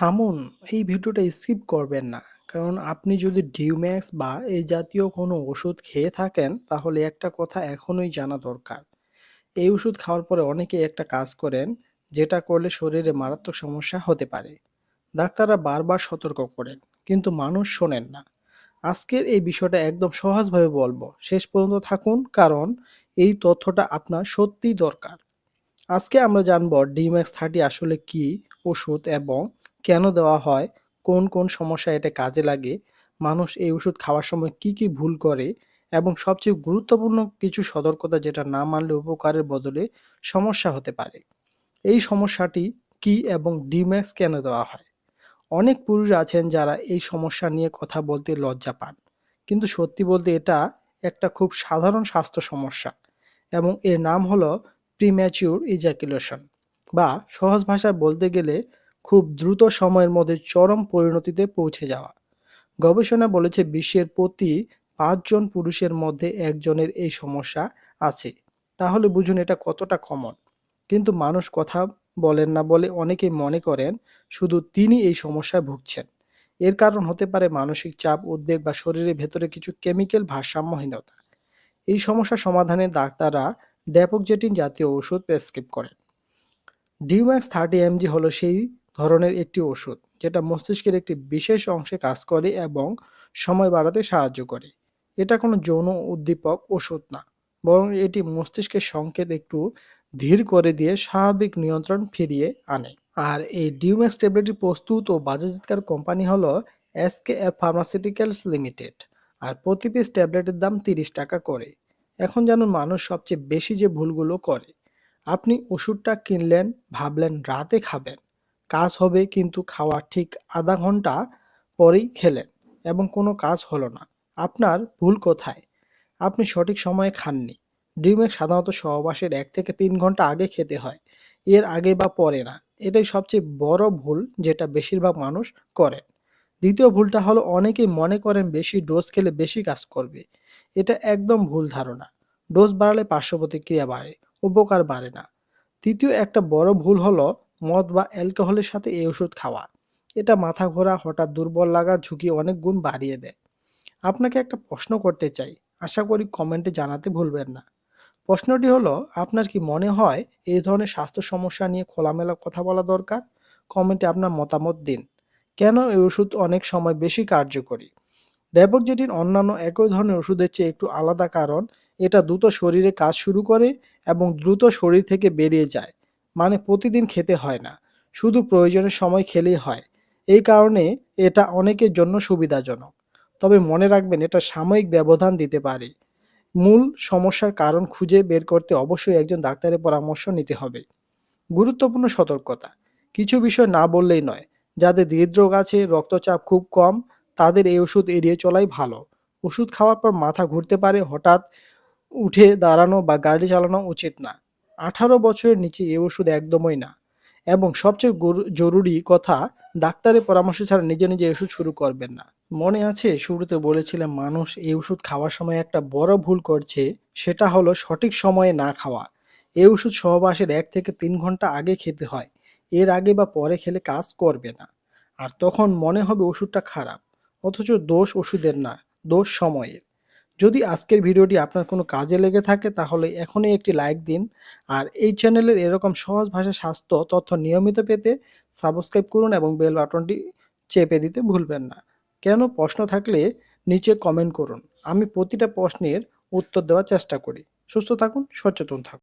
থামুন, এই ভিডিওটা স্কিপ করবেন না। কারণ আপনি যদি ডিউম্যাক্স বা এই জাতীয় কোনো ওষুধ খেয়ে থাকেন তাহলে একটা কথা এখনই জানা দরকার। এই ওষুধ খাওয়ার পরে অনেকেই একটা কাজ করেন যেটা করলে শরীরে মারাত্মক সমস্যা হতে পারে। ডাক্তাররা বারবার সতর্ক করেন কিন্তু মানুষ শোনেন না। আজকের এই বিষয়টা একদম সহজভাবে বলবো, শেষ পর্যন্ত থাকুন কারণ এই তথ্যটা আপনার সত্যিই দরকার। আজকে আমরা জানব ডিম্যাক্স 30 আসলে কি ওষুধ এবং কেন দেওয়া হয়, কোন কোন সমস্যায় এটা কাজে লাগে, মানুষ এই ওষুধ খাওয়ার সময় কি কি ভুল করে এবং সবচেয়ে গুরুত্বপূর্ণ কিছু সতর্কতা যেটা না মানলে উপকারের বদলে সমস্যা হতে পারে। এই সমস্যাটি কি এবং ডিম্যাক্স কেন দেওয়া হয়? অনেক পুরুষ আছেন যারা এই সমস্যা নিয়ে কথা বলতে লজ্জা পান, কিন্তু সত্যি বলতে এটা একটা খুব সাধারণ স্বাস্থ্য সমস্যা এবং এর নাম হলো প্রিম্যাচিউর ইজাকুলেশন, বা সহজ ভাষায় বলতে গেলে খুব দ্রুত সময়ের মধ্যে চরম পরিণতিতে পৌঁছে যাওয়া। গবেষণা বলেছে বিশ্বের প্রতি 5 জন পুরুষের মধ্যে একজনের এই সমস্যা আছে। তাহলে বুঝুন এটা কতটা কমন। কিন্তু মানুষ কথা বলেন না বলে অনেকেই মনে করেন শুধু তিনি এই সমস্যায় ভুগছেন। এর কারণ হতে পারে মানসিক চাপ, উদ্বেগ বা শরীরের ভেতরে কিছু কেমিক্যাল ভারসাম্যহীনতা। এই সমস্যা সমাধানে ডাক্তাররা ড্যাপোক্সেটিন জাতীয় ওষুধ প্রেসক্রাইব করেন। ডিম্যাক্স 30 mg হলো সেই ধরনের একটি ওষুধ যেটা মস্তিষ্কের একটি বিশেষ অংশে কাজ করে এবং সময় বাড়াতে সাহায্য করে। এটা কোনো যৌন উদ্দীপক ওষুধ না, বরং এটি মস্তিষ্কের সংকেত একটু ধীর করে দিয়ে স্বাভাবিক নিয়ন্ত্রণ ফিরিয়ে আনে। আর এই ডিম্যাক্স ট্যাবলেটটি প্রস্তুত ও বাজারজাতকার কোম্পানি হলো এসকেএফ ফার্মাসিউটিক্যালস লিমিটেড। আর প্রতি পিস ট্যাবলেটের দাম 30 টাকা করে। এখন জানুন মানুষ সবচেয়ে বেশি যে ভুলগুলো করে। আপনি ওষুধটা কিনলেন, ভাবলেন রাতে খাবেন, কাজ হবে, কিন্তু খাওয়ার ঠিক আধা ঘন্টা পরেই খেলেন এবং কোনো কাজ হলো না। আপনার ভুল কোথায়? আপনি সঠিক সময়ে খাননি। ডিমের সাধারণত সহবাসের 1 থেকে 3 ঘন্টা আগে খেতে হয়, এর আগে বা পরে না। এটাই সবচেয়ে বড় ভুল যেটা বেশিরভাগ মানুষ করেন। দ্বিতীয় ভুলটা হলো অনেকেই মনে করেন বেশি ডোজ খেলে বেশি কাজ করবে। এটা একদম ভুল ধারণা। ডোজ বাড়ালে পার্শ্ব প্রতিক্রিয়া বাড়ে, উপকার বাড়ে না। তৃতীয় একটা বড় ভুল হলো মদ বা অ্যালকোহলের সাথে এই ওষুধ খাওয়া। এটা মাথা ঘোরা, হঠাৎ দুর্বল লাগার ঝুঁকি অনেক গুণ বাড়িয়ে দেয়। আপনাকে একটা প্রশ্ন করতে চাই, আশা করি কমেন্টে জানাতে ভুলবেন না। প্রশ্নটি হলো, আপনার কি মনে হয় এই ধরনের স্বাস্থ্য সমস্যা নিয়ে খোলামেলা কথা বলা দরকার? কমেন্টে আপনার মতামত দিন। কেন এই ওষুধ অনেক সময় বেশি কার্যকরী? ড্যাপোক্সেটিন অন্যান্য একই ধরনের ওষুধের চেয়ে একটু আলাদা কারণ এটা দ্রুত শরীরে কাজ শুরু করে এবং দ্রুত শরীর থেকে বেরিয়ে যায়। মানে প্রতিদিন খেতে হয় না, শুধু প্রয়োজনের সময় খেলেই হয়। এই কারণে এটা অনেকের জন্য সুবিধাজনক। তবে মনে রাখবেন এটা সাময়িক ব্যবধান দিতে পারে। মূল সমস্যার কারণ খুঁজে বের করতে অবশ্যই একজন ডাক্তারের পরামর্শ নিতে হবে। গুরুত্বপূর্ণ সতর্কতা, কিছু বিষয় না বললেই নয়। যাদের হৃদরোগ আছে, রক্তচাপ খুব কম, তাদের এই ওষুধ এড়িয়ে চলাই ভালো। ওষুধ খাওয়ার পর মাথা ঘুরতে পারে, হঠাৎ উঠে দাঁড়ানো বা গাড়ি চালানো উচিত না। 18 বছরের নিচে এই ওষুধ একদমই না। এবং সবচেয়ে জরুরি কথা, ডাক্তারের পরামর্শ ছাড়া নিজে নিজে ওষুধ শুরু করবেন না। মনে আছে শুরুতে বলেছিলাম মানুষ এই ওষুধ খাওয়ার সময় একটা বড় ভুল করছে, সেটা হলো সঠিক সময়ে না খাওয়া। এই ওষুধ সহবাসের 1 থেকে 3 ঘন্টা আগে খেতে হয়, এর আগে বা পরে খেলে কাজ করবে না। আর তখন মনে হবে ওষুধটা খারাপ, অথচ দোষ ওষুধের না, দোষ সময়ের। যদি আজকের ভিডিওটি আপনার কোনো কাজে লেগে থাকে তাহলে এখনই একটি লাইক দিন। আর এই চ্যানেলের এরকম সহজ ভাষায় স্বাস্থ্য তথ্য নিয়মিত পেতে সাবস্ক্রাইব করুন এবং বেল বাটনটি চেপে দিতে ভুলবেন না। কেন প্রশ্ন থাকলে নিচে কমেন্ট করুন, আমি প্রতিটা প্রশ্নের উত্তর দেওয়ার চেষ্টা করি। সুস্থ থাকুন, সচেতন থাকুন।